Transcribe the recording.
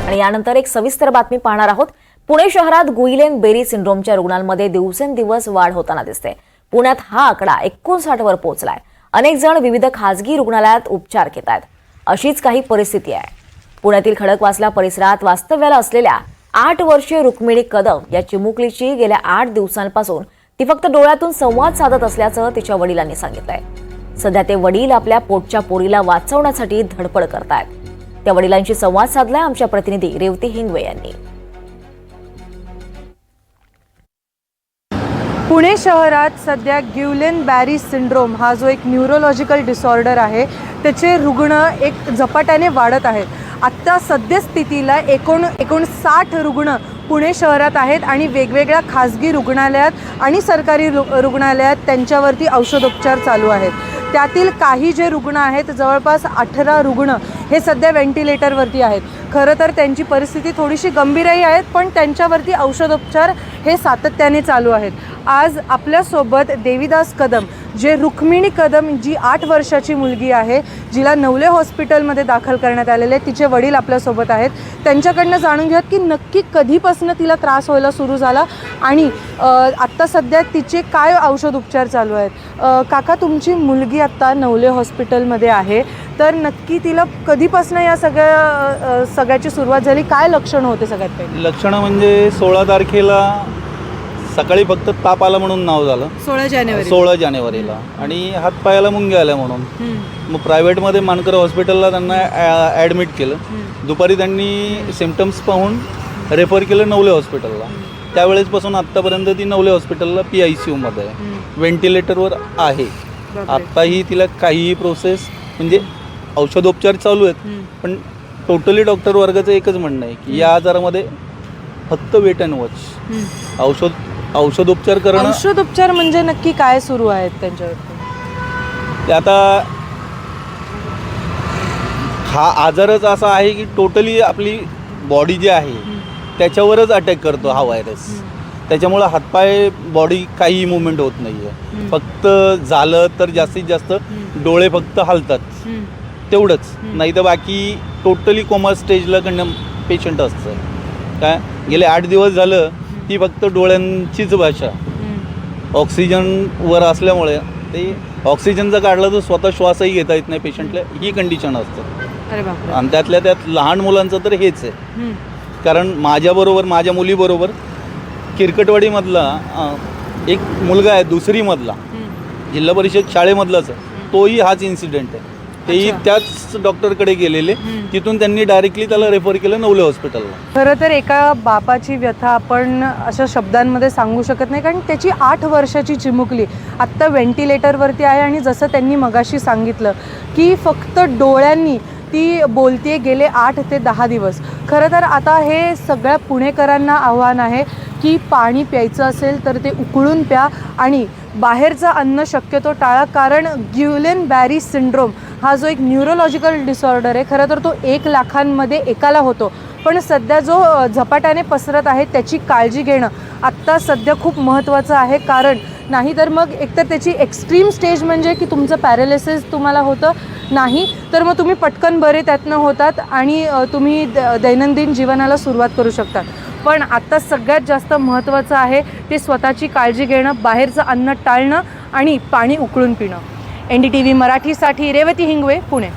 आणि यानंतर एक सविस्तर बातमी पाहणार आहोत। पुणे शहरात गुइलेन बेरी सिंड्रोमच्या रुग्णांमध्ये दिवसेंदिवस वाढ होताना दिसते। पुण्यात हा आकडा 59 वर पोहोचलाय। अनेक जण विविध खासगी रुग्णालयात उपचार घेत आहेत। अशीच काही परिस्थिती आहे। पुण्यातील खडकवासला परिसरात वास्तव्याला असलेल्या 8 वर्षीय रुक्मिणी कदम या चिमुकलीची गेल्या 8 दिवसांपासून ती फक्त डोळ्यातून संवाद साधत असल्याचं तिच्या वडिलांनी सांगितलंय। सध्या ते वडील आपल्या पोटच्या पोरीला वाचवण्यासाठी धडपड करतायत। त्या वडिलांशी संवाद साधलाय आमच्या प्रतिनिधी रेवती हिंगवे यांनी। पुणे शहरात सध्या गुइलेन बेरी सिंड्रोम हा जो एक न्यूरोलॉजिकल डिसऑर्डर आहे त्याचे रुग्ण एक झपाट्याने वाढत आहेत। आत्ता सद्यस्थितीला 59 रुग्ण पुणे शहरात आहेत आणि वेगवेगळ्या खासगी रुग्णालयात आणि सरकारी रुग्णालयात त्यांच्यावरती औषधोपचार चालू आहेत। त्यातील काही जे रुग्ण आहेत जवळपास 18 रुग्ण हे सध्या व्हेंटिलेटरवरती आहेत। खरं तर त्यांची परिस्थिती थोडीशी गंभीरही आहेत, पण त्यांच्यावरती औषधोपचार हे सातत्याने चालू आहेत। आज आपल्यासोबत देवीदास कदम जे रुक्मिणी कदम जी 8 वर्षाची मुलगी आहे जिला नवले हॉस्पिटलमध्ये दाखल करण्यात आलेले आहे, तिचे वडील आपल्यासोबत आहेत। त्यांच्याकडनं जाणून घेऊयात की नक्की कधीपासून तिला त्रास व्हायला सुरू झाला आणि आत्ता सध्या तिचे काय औषध उपचार चालू आहेत। काका, तुमची मुलगी आत्ता नवले हॉस्पिटलमध्ये आहे, तर नक्की तिला कधीपासून या सगळ्याची सुरुवात झाली? काय लक्षणं होते सगळ्यात पहिले? लक्षणं म्हणजे 16 तारखेला सकाळी फक्त ताप आला म्हणून नाव झालं 16 जानेवारीला आणि हातपायाला मुंग्या आल्या म्हणून मग प्रायव्हेटमध्ये मानकर हॉस्पिटलला त्यांना ॲडमिट केलं। दुपारी त्यांनी सिम्पटम्स पाहून रेफर केलं नवले हॉस्पिटलला। त्यावेळेसपासून आत्तापर्यंत ती नवले हॉस्पिटलला PICUमध्ये आहे, व्हेंटिलेटरवर आहे। आत्ताही तिला काहीही प्रोसेस म्हणजे औषधोपचार चालू आहेत, पण टोटली डॉक्टर वर्गाचं एकच म्हणणं आहे की या आजारामध्ये फक्त वेट अँड वॉच, औषधोपचार करणं। औषधोपचार म्हणजे नक्की काय सुरू आहेत त्यांच्यावरती? ते आता हा आजारच असा आहे की टोटली आपली बॉडी जी आहे त्याच्यावरच अटॅक करतो हा व्हायरस। त्याच्यामुळं हातपाय बॉडी काही मुवमेंट होत नाही आहे। फक्त झालं तर जास्तीत जास्त डोळे फक्त हलतात तेवढंच, नाही तर बाकी टोटली कोमा स्टेजला पेशंट असतं। काय गेले 8 दिवस झालं ती फक्त डोळ्यांचीच भाषा, ऑक्सिजनवर असल्यामुळे ते ऑक्सिजनचा काढला तर स्वतः श्वासही घेता येत नाही पेशंटला, ही कंडिशन असते। आणि त्यातल्या त्यात लहान मुलांचं तर हेच आहे, कारण माझ्या मुलीबरोबर किरकटवाडीमधला एक मुलगा आहे 2री मधला, जिल्हा परिषद शाळेमधलाच, तोही हाच इन्सिडेंट आहे। तेही त्याच डॉक्टरकडे गेलेले, तिथून त्यांनी डायरेक्टली त्याला रेफर केलं नवले हॉस्पिटलला। खरं तर एका बापाची व्यथा आपण अशा शब्दांमध्ये सांगू शकत नाही, कारण त्याची 8 वर्षाची चिमुकली आत्ता व्हेंटिलेटरवरती आहे आणि जसं त्यांनी मगाशी सांगितलं की फक्त डोळ्यांनी ती बोलते गेले 8 ते 10 दिवस। खरं तर आता हे सगळ्या पुणेकरांना आव्हान आहे की पाणी प्यायचं असेल तर ते उकळून प्या आणि बाहेरचं अन्न शक्यतो टाळा, कारण गुइलेन बेरी सिंड्रोम हा जो एक न्यूरोलॉजिकल डिसऑर्डर आहे खरं तर तो 1 लाखांमध्ये एकाला होतो, पण सध्या जो झपाट्याने पसरत आहे त्याची काळजी घेणं आत्ता सध्या खूप महत्त्वाचं आहे। कारण नाही तर मग एकतर त्याची एक्स्ट्रीम स्टेज म्हणजे की तुमचं पॅरालिसिस तुम्हाला होतं, नाही तर मग तुम्ही पटकन बरे त्यातनं होतात आणि तुम्ही दैनंदिन जीवनाला सुरुवात करू शकता। पण आता सगळ्यात जास्त महत्त्वाचं आहे ते स्वतःची काळजी घेणं, बाहेरचं अन्न टाळणं आणि पाणी उकळून पिणं। NDTV मराठीसाठी रेवती हिंगवे, पुणे।